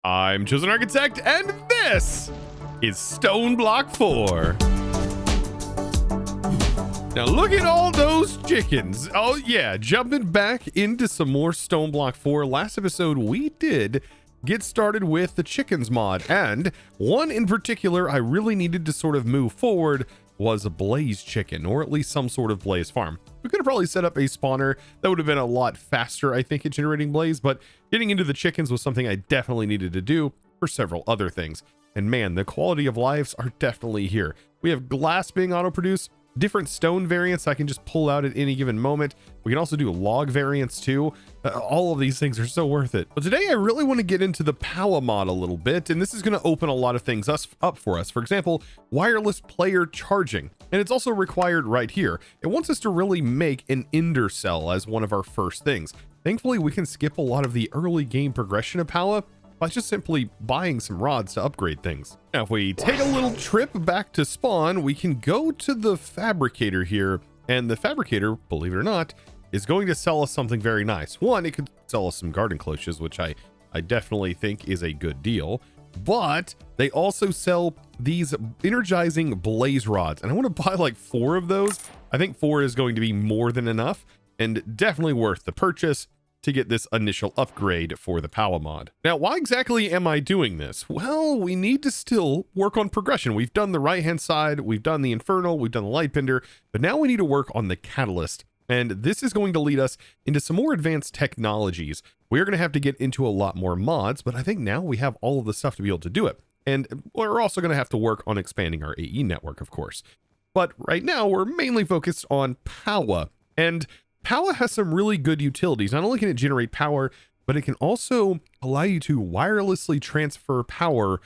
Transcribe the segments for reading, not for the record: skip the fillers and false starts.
I'm ChosenArchitect, and this is Stoneblock 4. Now look at all those chickens. Oh yeah, jumping back into some more Stoneblock 4. Last episode we did get started with the chickens mod, and one in particular I really needed to sort of move forward was a blaze chicken, or at least some sort of blaze farm. We could have probably set up a spawner that would have been a lot faster, I think, at generating blaze, but getting into the chickens was something I definitely needed to do for several other things. And man, the quality of lives are definitely here. We have glass being auto-produced, different stone variants I can just pull out at any given moment. We can also do log variants too. All of these things are so worth it. But today I really want to get into the Powah mod a little bit, and this is going to open a lot of things up for us. For example, wireless player charging, and it's also required right here. It wants us to really make an ender cell as one of our first things. Thankfully, we can skip a lot of the early game progression of Powah by just simply buying some rods to upgrade things. Now, if we take a little trip back to spawn, we can go to the fabricator here, and the fabricator, believe it or not, is going to sell us something very nice. One, it could sell us some garden cloches, which I definitely think is a good deal, but they also sell these energizing blaze rods, and I want to buy like 4 of those. I think 4 is going to be more than enough and definitely worth the purchase to get this initial upgrade for the Powah mod. Now, why exactly am I doing this? Well, we need to still work on progression. We've done the right-hand side, we've done the Infernal, we've done the Lightbender, but now we need to work on the Catalyst. And this is going to lead us into some more advanced technologies. We're going to have to get into a lot more mods, but I think now we have all of the stuff to be able to do it. And we're also going to have to work on expanding our AE network, of course. But right now, we're mainly focused on Powah. And Powah has some really good utilities. Not only can it generate power, but it can also allow you to wirelessly transfer power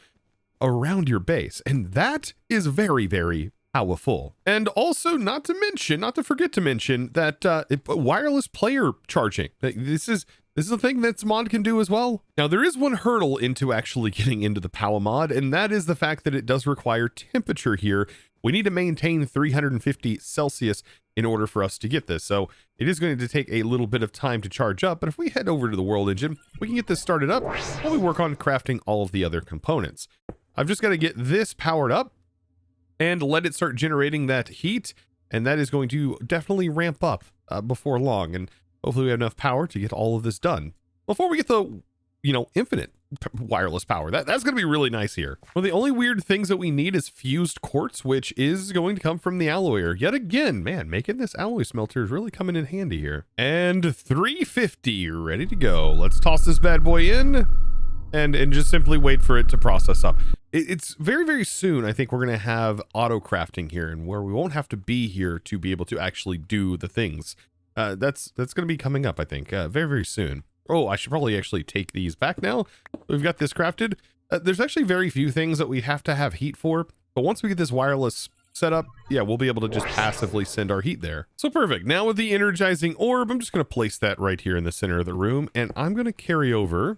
around your base. And that is very, very powerful. And also, not to forget to mention that wireless player charging. This is a thing that mod can do as well. Now, there is one hurdle into actually getting into the Powah mod, and that is the fact that it does require temperature here. We need to maintain 350 Celsius in order for us to get this. So it is going to take a little bit of time to charge up, but if we head over to the world engine, we can get this started up while we work on crafting all of the other components. I've just got to get this powered up and let it start generating that heat, and that is going to definitely ramp up before long, and hopefully we have enough power to get all of this done before we get the infinite wireless power. That's going to be really nice here. Well, the only weird things that we need is fused quartz, which is going to come from the alloyer. Yet again, man, making this alloy smelter is really coming in handy here. And 350 ready to go. Let's toss this bad boy in and just simply wait for it to process up. It's very, very soon, I think we're going to have auto crafting here, and where we won't have to be here to be able to actually do the things. That's going to be coming up, I think, very, very soon. Oh, I should probably actually take these back now. We've got this crafted. There's actually very few things that we have to have heat for, but once we get this wireless set up, yeah, we'll be able to just passively send our heat there. So perfect. Now with the energizing orb, I'm just going to place that right here in the center of the room, and I'm going to carry over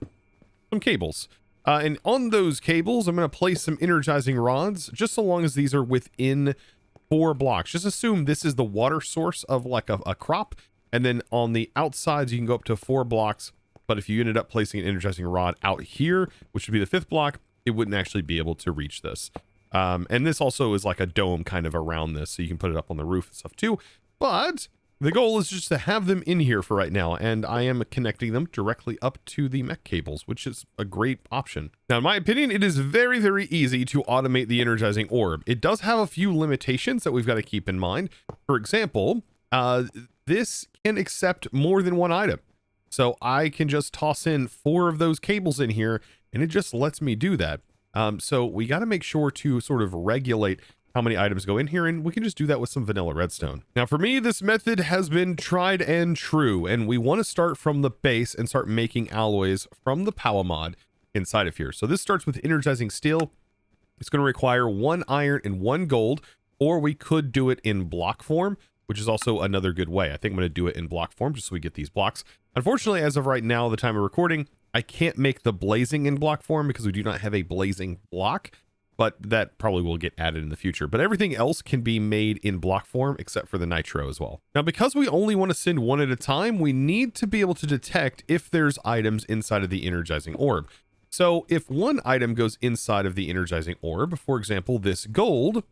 some cables. And on those cables, I'm going to place some energizing rods, just so long as these are within 4 blocks. Just assume this is the water source of like a crop, and then on the outsides, you can go up to 4 blocks. But if you ended up placing an energizing rod out here, which would be the 5th block, it wouldn't actually be able to reach this. And this also is like a dome kind of around this, so you can put it up on the roof and stuff too. But the goal is just to have them in here for right now, and I am connecting them directly up to the mech cables, which is a great option. Now, in my opinion, it is very, very easy to automate the energizing orb. It does have a few limitations that we've got to keep in mind. For example, this can accept more than 1 item. So I can just toss in 4 of those cables in here, and it just lets me do that. So we got to make sure to sort of regulate how many items go in here, and we can just do that with some vanilla redstone. Now for me, this method has been tried and true, and we want to start from the base and start making alloys from the Powah mod inside of here. So this starts with energizing steel. It's going to require 1 iron and 1 gold, or we could do it in block form, which is also another good way. I think I'm going to do it in block form just so we get these blocks. Unfortunately, as of right now, the time of recording, I can't make the blazing in block form because we do not have a blazing block, but that probably will get added in the future. But everything else can be made in block form except for the nitro as well. Now, because we only want to send 1 at a time, we need to be able to detect if there's items inside of the energizing orb. So if one item goes inside of the energizing orb, for example, this gold,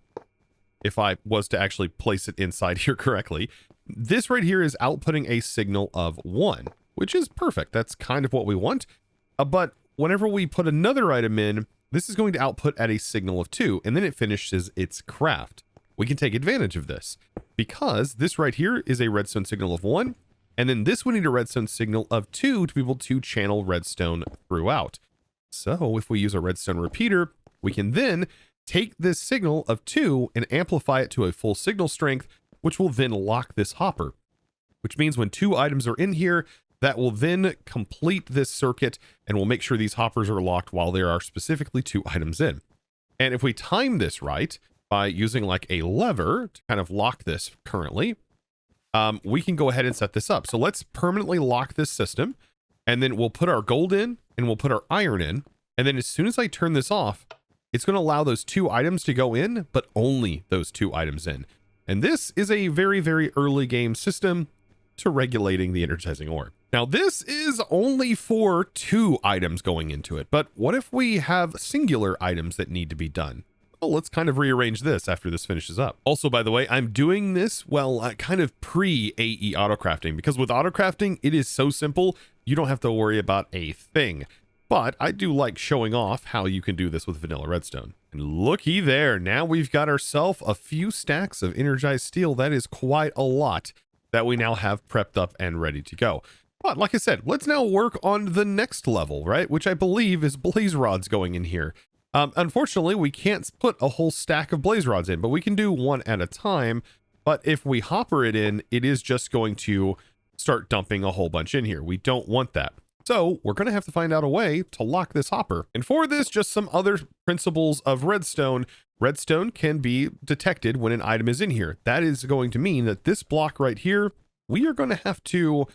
if I was to actually place it inside here correctly, this right here is outputting a signal of 1, which is perfect. That's kind of what we want. But whenever we put another item in, this is going to output at a signal of 2, and then it finishes its craft. We can take advantage of this because this right here is a redstone signal of 1, and then this would need a redstone signal of 2 to be able to channel redstone throughout. So if we use a redstone repeater, we can then take this signal of 2 and amplify it to a full signal strength, which will then lock this hopper, which means when 2 items are in here, that will then complete this circuit and will make sure these hoppers are locked while there are specifically 2 items in. And if we time this right by using like a lever to kind of lock this currently, we can go ahead and set this up. So let's permanently lock this system, and then we'll put our gold in and we'll put our iron in. And then as soon as I turn this off, it's going to allow those 2 items to go in, but only those 2 items in. And this is a very, very early game system to regulating the energizing orb. Now, this is only for 2 items going into it, but what if we have singular items that need to be done? Well, let's kind of rearrange this after this finishes up. Also, by the way, I'm doing this, well, kind of pre-AE autocrafting, because with autocrafting, it is so simple, you don't have to worry about a thing. But I do like showing off how you can do this with vanilla redstone. And looky there, now we've got ourselves a few stacks of energized steel. That is quite a lot that we now have prepped up and ready to go. But like I said, let's now work on the next level, right? Which I believe is blaze rods going in here. Unfortunately, we can't put a whole stack of blaze rods in, but we can do 1 at a time. But if we hopper it in, it is just going to start dumping a whole bunch in here. We don't want that. So we're going to have to find out a way to lock this hopper. And for this, just some other principles of redstone. Redstone can be detected when an item is in here. That is going to mean that this block right here, we are going to have to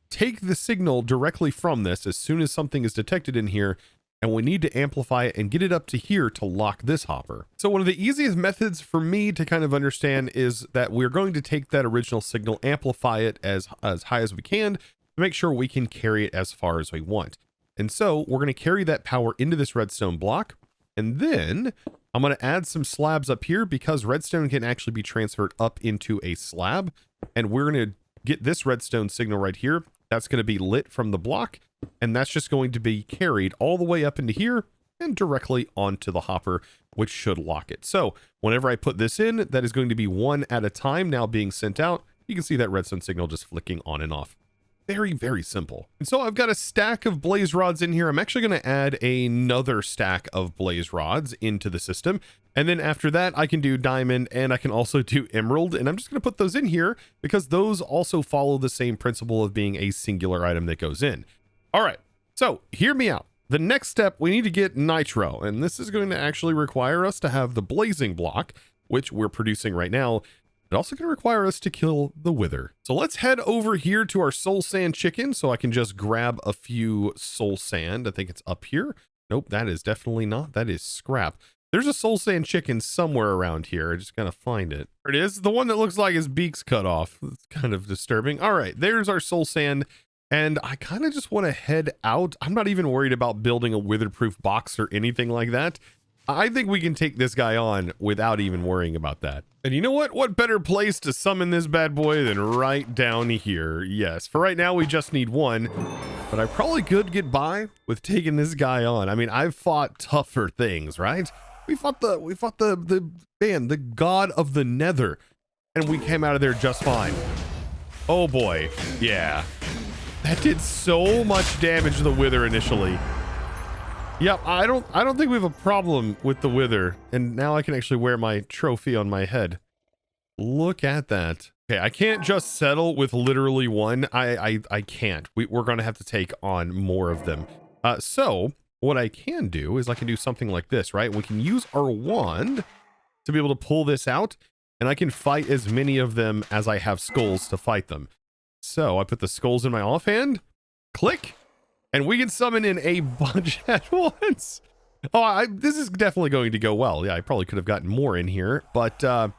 take the signal directly from this as soon as something is detected in here, and we need to amplify it and get it up to here to lock this hopper. So one of the easiest methods for me to kind of understand is that we're going to take that original signal, amplify it as high as we can, to make sure we can carry it as far as we want. And so we're going to carry that power into this redstone block, and then I'm going to add some slabs up here because redstone can actually be transferred up into a slab, and we're going to get this redstone signal right here. That's going to be lit from the block, and that's just going to be carried all the way up into here and directly onto the hopper, which should lock it. So whenever I put this in, that is going to be 1 at a time now being sent out. You can see that redstone signal just flicking on and off. Very, very simple. And so I've got a stack of blaze rods in here. I'm actually going to add another stack of blaze rods into the system. And then after that, I can do diamond and I can also do emerald. And I'm just going to put those in here because those also follow the same principle of being a singular item that goes in. All right. So hear me out. The next step, we need to get nitro. And this is going to actually require us to have the blazing block, which we're producing right now. It's also going to require us to kill the wither. So let's head over here to our soul sand chicken so I can just grab a few soul sand. I think it's up here. Nope, that is definitely not. That is scrap. There's a soul sand chicken somewhere around here. I just gotta find it. There it is. The one that looks like his beak's cut off. It's kind of disturbing. All right, there's our soul sand. And I kind of just want to head out. I'm not even worried about building a witherproof box or anything like that. I think we can take this guy on without even worrying about that. And you know what? What better place to summon this bad boy than right down here? Yes, for right now we just need 1, but I probably could get by with taking this guy on. I mean, I've fought tougher things, right? We fought the god of the nether, and we came out of there just fine. Oh boy, yeah. That did so much damage to the wither initially. Yep, I don't think we have a problem with the wither. And now I can actually wear my trophy on my head. Look at that. Okay, I can't just settle with literally 1. I can't. We're going to have to take on more of them. So what I can do is I can do something like this, right? We can use our wand to be able to pull this out, and I can fight as many of them as I have skulls to fight them. So I put the skulls in my offhand, click, and we can summon in a bunch at once. Oh, this is definitely going to go well. Yeah, I probably could have gotten more in here, but yeah,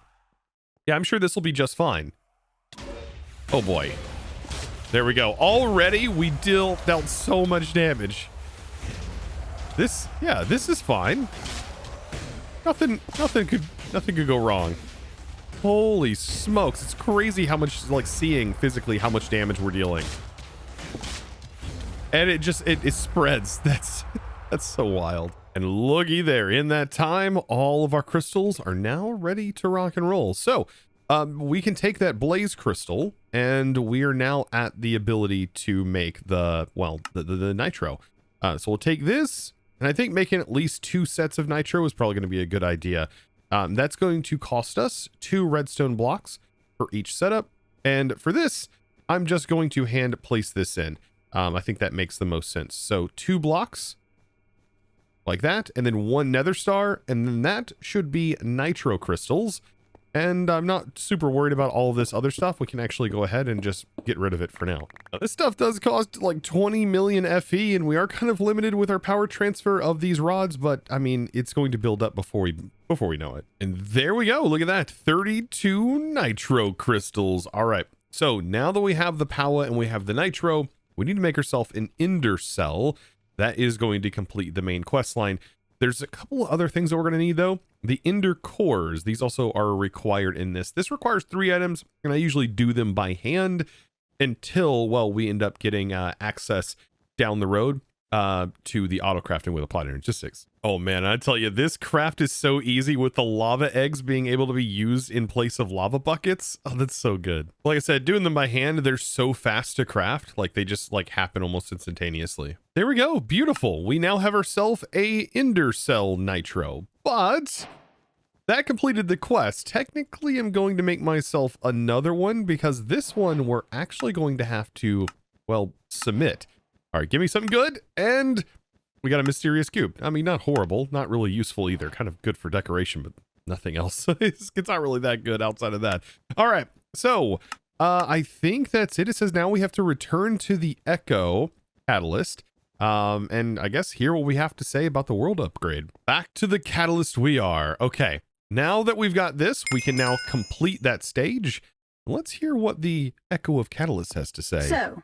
I'm sure this will be just fine. Oh boy. There we go. Already we dealt so much damage. Yeah, this is fine. Nothing could go wrong. Holy smokes, it's crazy how much, like, seeing physically how much damage we're dealing. And it spreads. That's so wild. And looky there, in that time, all of our crystals are now ready to rock and roll. So we can take that blaze crystal, and we are now at the ability to make the nitro. So we'll take this, and I think making at least 2 sets of nitro is probably going to be a good idea. That's going to cost us 2 redstone blocks for each setup. And for this, I'm just going to hand place this in. I think that makes the most sense. So 2 blocks like that, and then 1 nether star, and then that should be nitro crystals. And I'm not super worried about all of this other stuff. We can actually go ahead and just get rid of it for now. This stuff does cost like 20 million FE, and we are kind of limited with our power transfer of these rods, but I mean, it's going to build up before we know it. And there we go. Look at that. 32 nitro crystals. All right. So now that we have the Powah and we have the nitro, we need to make ourselves an ender cell. That is going to complete the main quest line. There's a couple of other things that we're going to need, though. The ender cores, these also are required in this. This requires 3 items, and I usually do them by hand until, well, we end up getting access down the road to the auto crafting with applied energistics. Oh man, I tell you, this craft is so easy with the lava eggs being able to be used in place of lava buckets. Oh, that's so good. Like I said, doing them by hand, they're so fast to craft. Like they just like happen almost instantaneously. There we go. Beautiful. We now have ourselves a ender cell nitro, but that completed the quest. Technically, I'm going to make myself another one because this one we're actually going to have to, well, submit. All right, give me something good, and we got a mysterious cube. I mean, not horrible, not really useful either. Kind of good for decoration, but nothing else. It's not really that good outside of that. All right, so I think that's it. It says now we have to return to the Echo Catalyst. And I guess hear what we have to say about the world upgrade. Back to the Catalyst we are. Okay, now that we've got this, we can now complete that stage. Let's hear what the Echo of Catalyst has to say. So,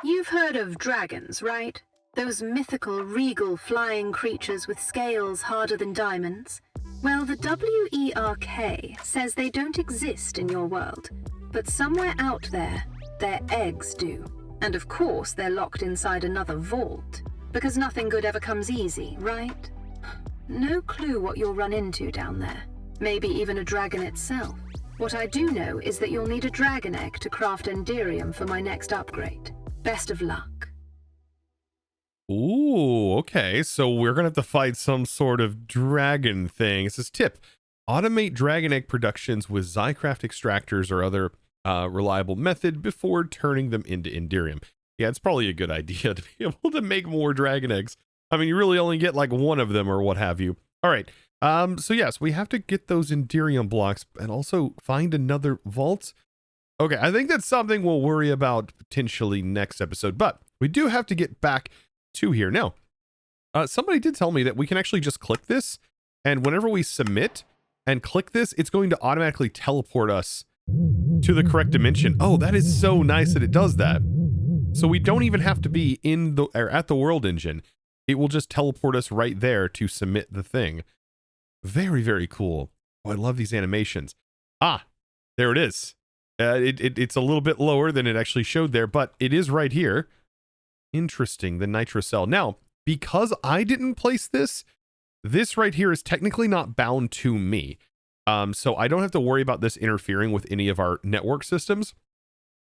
you've heard of dragons, right? Those mythical, regal, flying creatures with scales harder than diamonds? Well, the WERK says they don't exist in your world, but somewhere out there, their eggs do. And of course, they're locked inside another vault, because nothing good ever comes easy, right? No clue what you'll run into down there. Maybe even a dragon itself. What I do know is that you'll need a dragon egg to craft Enderium for my next upgrade. Best of luck. Ooh, okay. So we're going to have to fight some sort of dragon thing. It says, tip, automate dragon egg productions with Zycraft extractors or other reliable method before turning them into Enderium. Yeah, it's probably a good idea to be able to make more dragon eggs. I mean, you really only get like 1 of them or what have you. All right. So yes, we have to get those Enderium blocks and also find another vault. Okay, I think that's something we'll worry about potentially next episode, but we do have to get back to here. Now, somebody did tell me that we can actually just click this, and whenever we submit and click this, it's going to automatically teleport us to the correct dimension. Oh, that is so nice that it does that. So we don't even have to be in the or at the world engine. It will just teleport us right there to submit the thing. Very, very cool. Oh, I love these animations. Ah, there it is. It's a little bit lower than it actually showed there, but it is right here. Interesting, the nitro cell. Now, because I didn't place this right here is technically not bound to me. So I don't have to worry about this interfering with any of our network systems.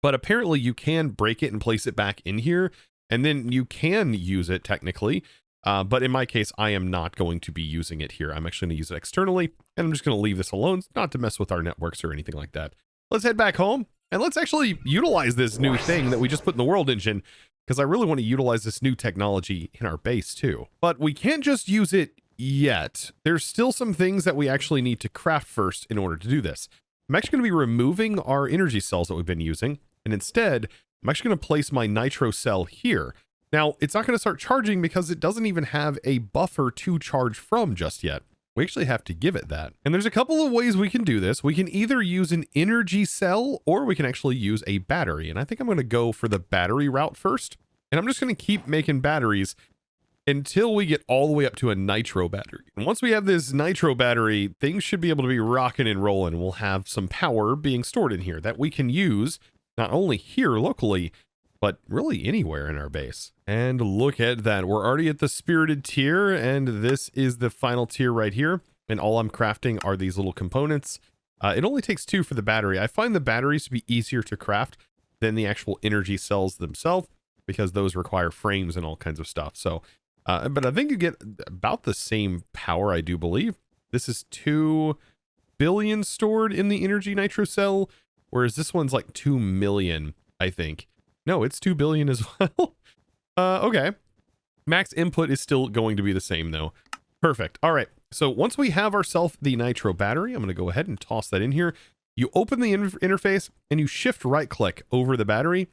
But apparently you can break it and place it back in here, and then you can use it technically. But in my case, I am not going to be using it here. I'm actually going to use it externally, and I'm just going to leave this alone, not to mess with our networks or anything like that. Let's head back home, and let's actually utilize this new thing that we just put in the world engine, because I really want to utilize this new technology in our base too. But we can't just use it yet. There's still some things that we actually need to craft first in order to do this. I'm actually going to be removing our energy cells that we've been using, and instead, I'm actually going to place my nitro cell here. Now, it's not going to start charging because it doesn't even have a buffer to charge from just yet. We actually have to give it that. And there's a couple of ways we can do this. We can either use an energy cell, or we can actually use a battery. And I think I'm going to go for the battery route first. And I'm just going to keep making batteries until we get all the way up to a nitro battery. And once we have this nitro battery, things should be able to be rocking and rolling. We'll have some power being stored in here that we can use not only here locally, but really anywhere in our base. And look at that. We're already at the spirited tier, and this is the final tier right here. And all I'm crafting are these little components. It only takes 2 for the battery. I find the batteries to be easier to craft than the actual energy cells themselves, because those require frames and all kinds of stuff. So, but I think you get about the same power, I do believe. This is 2 billion stored in the energy nitro cell, whereas this one's like 2 million, I think. No, it's 2 billion as well. Okay. Max input is still going to be the same though. Perfect. All right. So once we have ourselves the nitro battery, I'm going to go ahead and toss that in here. You open the interface and you shift right click over the battery.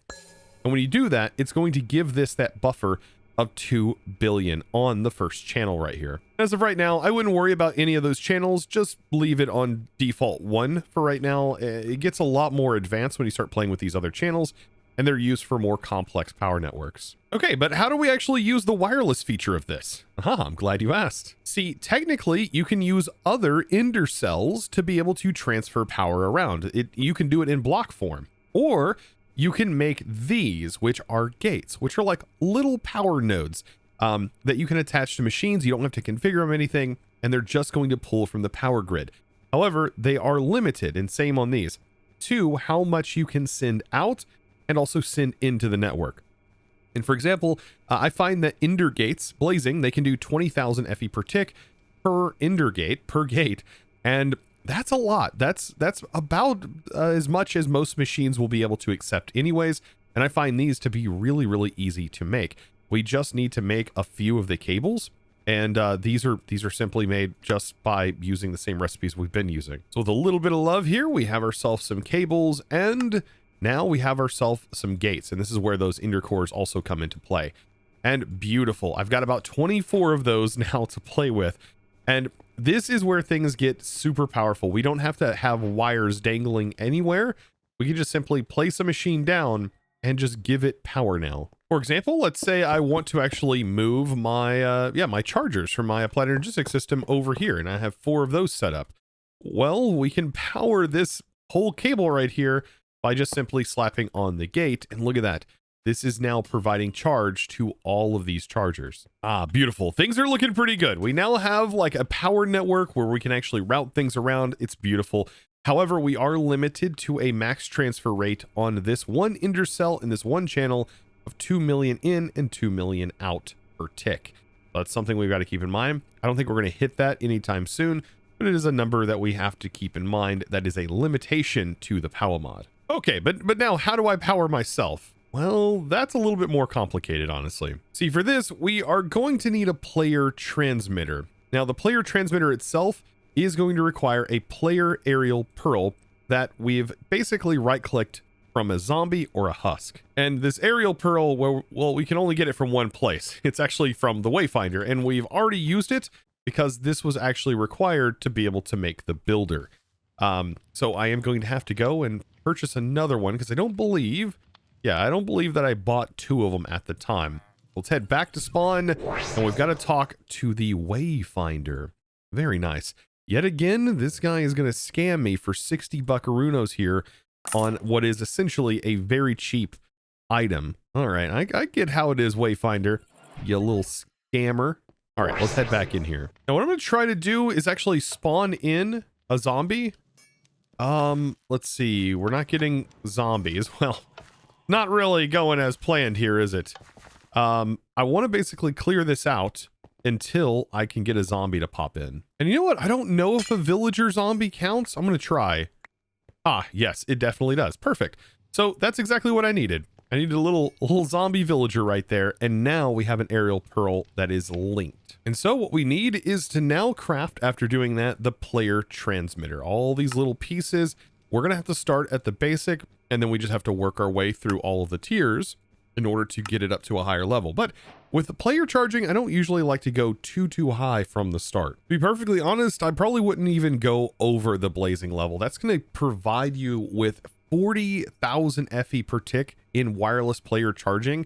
And when you do that, it's going to give this that buffer of 2 billion on the first channel right here. As of right now, I wouldn't worry about any of those channels. Just leave it on default 1 for right now. It gets a lot more advanced when you start playing with these other channels, and they're used for more complex power networks. Okay, but how do we actually use the wireless feature of this? I'm glad you asked. See, technically, you can use other ender cells to be able to transfer power around. You can do it in block form, or you can make these, which are gates, which are like little power nodes that you can attach to machines. You don't have to configure them anything, and they're just going to pull from the power grid. However, they are limited, and same on these, to how much you can send out and also send into the network. And for example, I find that ender gates, blazing, they can do 20,000 FE per tick per ender gate, per gate. And that's a lot. That's about as much as most machines will be able to accept anyways. And I find these to be really, really easy to make. We just need to make a few of the cables. And these are simply made just by using the same recipes we've been using. So with a little bit of love here, we have ourselves some cables, and now we have ourselves some gates, and this is where those ender cores also come into play. And beautiful. I've got about 24 of those now to play with. And this is where things get super powerful. We don't have to have wires dangling anywhere. We can just simply place a machine down and just give it power now. For example, let's say I want to actually move my my chargers from my Applied Energistics system over here, and I have 4 of those set up. Well, we can power this whole cable right here by just simply slapping on the gate, and look at that. This is now providing charge to all of these chargers. Beautiful. Things are looking pretty good. We now have like a power network where we can actually route things around. It's beautiful. However, we are limited to a max transfer rate on this one ender cell in this one channel of 2 million in and 2 million out per tick. That's something we've got to keep in mind. I don't think we're going to hit that anytime soon, but it is a number that we have to keep in mind. That is a limitation to the Powah mod. Okay, but now how do I power myself? Well, that's a little bit more complicated, honestly. See, for this, we are going to need a player transmitter. Now, the player transmitter itself is going to require a player aerial pearl that we've basically right-clicked from a zombie or a husk. And this aerial pearl, well, we can only get it from one place. It's actually from the Wayfinder, and we've already used it because this was actually required to be able to make the builder. So I am going to have to go and purchase another one because I don't believe that I bought 2 of them at the time. Let's head back to spawn, and we've got to talk to the Wayfinder. Very nice. Yet again, this guy is going to scam me for 60 buckaroos here on what is essentially a very cheap item. All right, I get how it is, Wayfinder, you little scammer. All right, let's head back in here. Now, what I'm going to try to do is actually spawn in a zombie. Let's see. We're not getting zombies. Well, not really going as planned here, is it? I want to basically clear this out until I can get a zombie to pop in. And you know what? I don't know if a villager zombie counts. I'm going to try. Yes, it definitely does. Perfect. So that's exactly what I needed. I needed a little zombie villager right there. And now we have an aerial pearl that is linked. And so what we need is to now craft, after doing that, the player transmitter. All these little pieces. We're going to have to start at the basic, and then we just have to work our way through all of the tiers in order to get it up to a higher level. But with the player charging, I don't usually like to go too high from the start. To be perfectly honest, I probably wouldn't even go over the blazing level. That's going to provide you with 40,000 FE per tick in wireless player charging.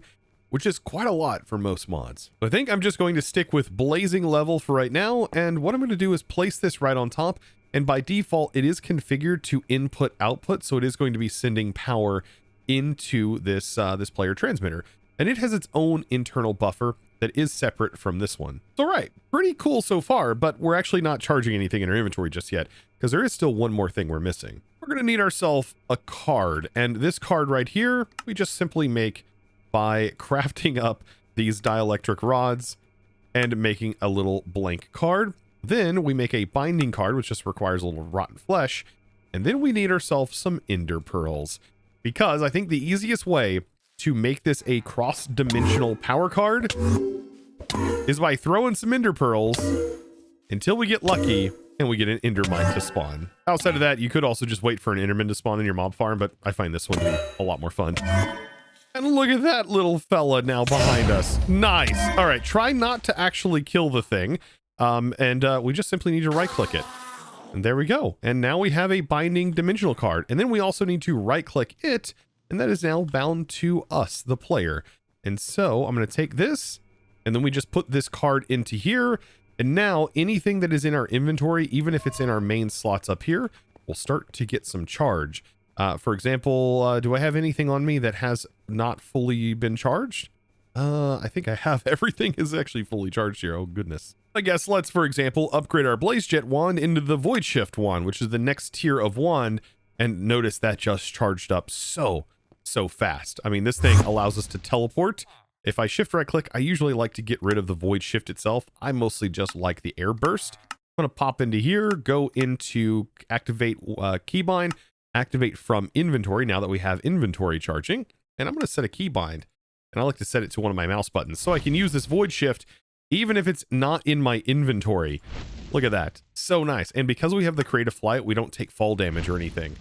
which is quite a lot for most mods. I think I'm just going to stick with blazing level for right now, and what I'm going to do is place this right on top, and by default it is configured to input output, so it is going to be sending power into this this player transmitter, and it has its own internal buffer that is separate from this one. All right, pretty cool so far, but we're actually not charging anything in our inventory just yet, because there is still one more thing we're missing. We're going to need ourselves a card, and this card right here, we just simply make by crafting up these dielectric rods and making a little blank card. Then we make a binding card, which just requires a little rotten flesh, and then we need ourselves some ender pearls, because I think the easiest way to make this a cross-dimensional power card is by throwing some ender pearls until we get lucky and we get an endermine to spawn. Outside of that, you could also just wait for an enderman to spawn in your mob farm, but I find this one to be a lot more fun. And look at that little fella now behind us. Nice. All right, try not to actually kill the thing. We just simply need to right-click it. And there we go. And now we have a binding dimensional card. And then we also need to right-click it, and that is now bound to us, the player. And so I'm going to take this, and then we just put this card into here. And now anything that is in our inventory, even if it's in our main slots up here, will start to get some charge. For example, do I have anything on me that has not fully been charged? I think I have. Everything is actually fully charged here. Oh, goodness. I guess let's, for example, upgrade our Blaze Jet wand into the Void Shift wand, which is the next tier of wand. And notice that just charged up so fast. I mean, this thing allows us to teleport. If I shift right click, I usually like to get rid of the Void Shift itself. I mostly just like the air burst. I'm going to pop into here, go into activate keybind, activate from inventory now that we have inventory charging. And I'm going to set a keybind. And I like to set it to one of my mouse buttons so I can use this Void Shift even if it's not in my inventory. Look at that. So nice. And because we have the creative flight, we don't take fall damage or anything.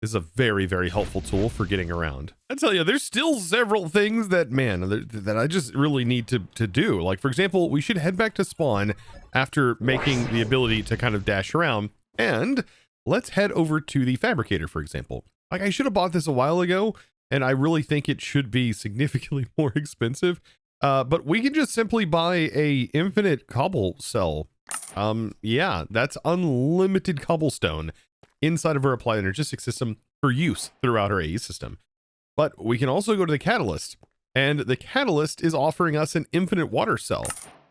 This is a very, very helpful tool for getting around. I tell you, there's still several things that, man, that I just really need to do. Like, for example, we should head back to spawn after making the ability to kind of dash around. And let's head over to the fabricator, for example. Like, I should have bought this a while ago, and I really think it should be significantly more expensive. But we can just simply buy a infinite cobble cell. Yeah, that's unlimited cobblestone inside of our applied energistics system for use throughout our AE system. But we can also go to the catalyst, and the catalyst is offering us an infinite water cell,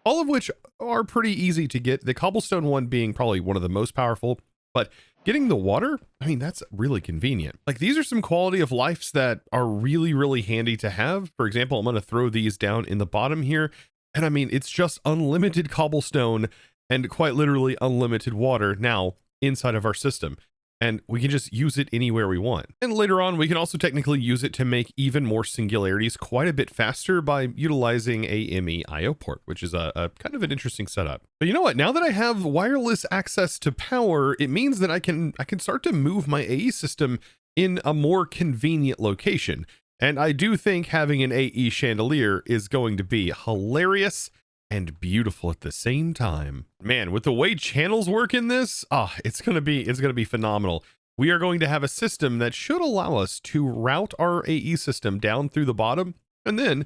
all of which are pretty easy to get. The cobblestone one being probably one of the most powerful, but getting the water, I mean, that's really convenient. Like, these are some quality of lives that are really, really handy to have. For example, I'm going to throw these down in the bottom here. And I mean, it's just unlimited cobblestone and quite literally unlimited water now inside of our system. And we can just use it anywhere we want. And later on, we can also technically use it to make even more singularities quite a bit faster by utilizing a ME IO port, which is a kind of an interesting setup. But you know what? Now that I have wireless access to power, it means that I can start to move my AE system in a more convenient location. And I do think having an AE chandelier is going to be hilarious and beautiful at the same time. Man, with the way channels work in this, it's gonna be phenomenal. We are going to have a system that should allow us to route our AE system down through the bottom, and then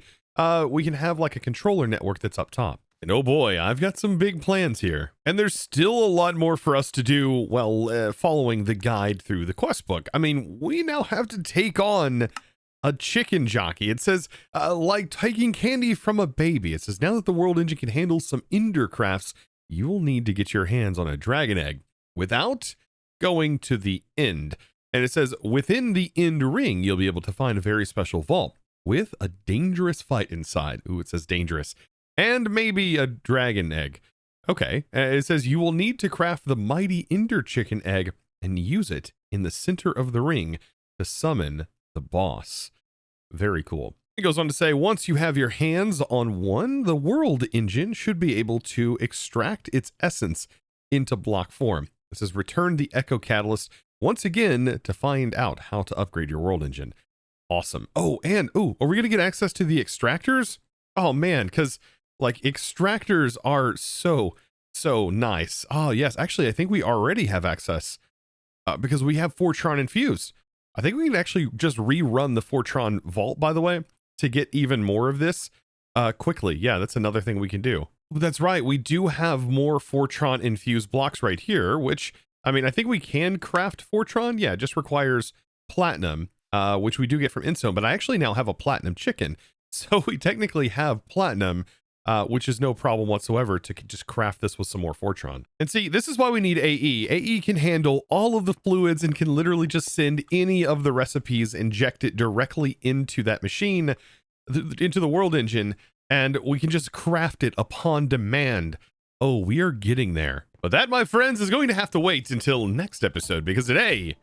we can have like a controller network that's up top. And oh boy, I've got some big plans here. And there's still a lot more for us to do, well, following the guide through the quest book. I mean, we now have to take on a chicken jockey. It says, like taking candy from a baby. It says, now that the world engine can handle some ender crafts, you will need to get your hands on a dragon egg without going to the end. And it says, within the end ring, you'll be able to find a very special vault with a dangerous fight inside. Ooh, it says dangerous. And maybe a dragon egg. Okay. It says, you will need to craft the mighty ender chicken egg and use it in the center of the ring to summon the boss. Very cool. It goes on to say, once you have your hands on one, the world engine should be able to extract its essence into block form. It says, return the echo catalyst once again to find out how to upgrade your world engine. Awesome. Oh, and are we going to get access to the extractors? Oh man, because like extractors are so nice. Oh yes, actually I think we already have access because we have Fortron infused. I think we can actually just rerun the Fortron vault, by the way. to get even more of this quickly. Yeah, that's another thing we can do. That's right. We do have more Fortron infused blocks right here, which, I mean, I think we can craft Fortron. Yeah, it just requires platinum, which we do get from Instone, but I actually now have a platinum chicken. So we technically have platinum, which is no problem whatsoever to just craft this with some more Fortron. And see, this is why we need AE. AE can handle all of the fluids and can literally just send any of the recipes, inject it directly into that machine, into the world engine, and we can just craft it upon demand. Oh, we are getting there. But that, my friends, is going to have to wait until next episode, because today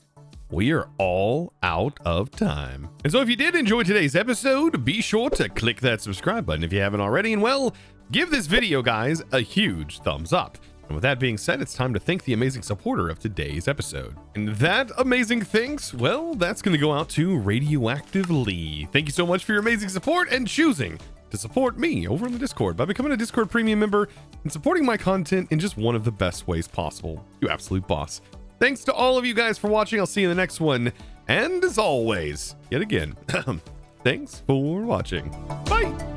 we are all out of time. And so if you did enjoy today's episode, be sure to click that subscribe button if you haven't already, and well, give this video, guys, a huge thumbs up. And with that being said, it's time to thank the amazing supporter of today's episode. And that amazing thanks, well, that's going to go out to Radioactive Lee. Thank you so much for your amazing support and choosing to support me over in the Discord by becoming a Discord premium member and supporting my content in just one of the best ways possible. You absolute boss. Thanks to all of you guys for watching. I'll see you in the next one. And as always, yet again, thanks for watching. Bye.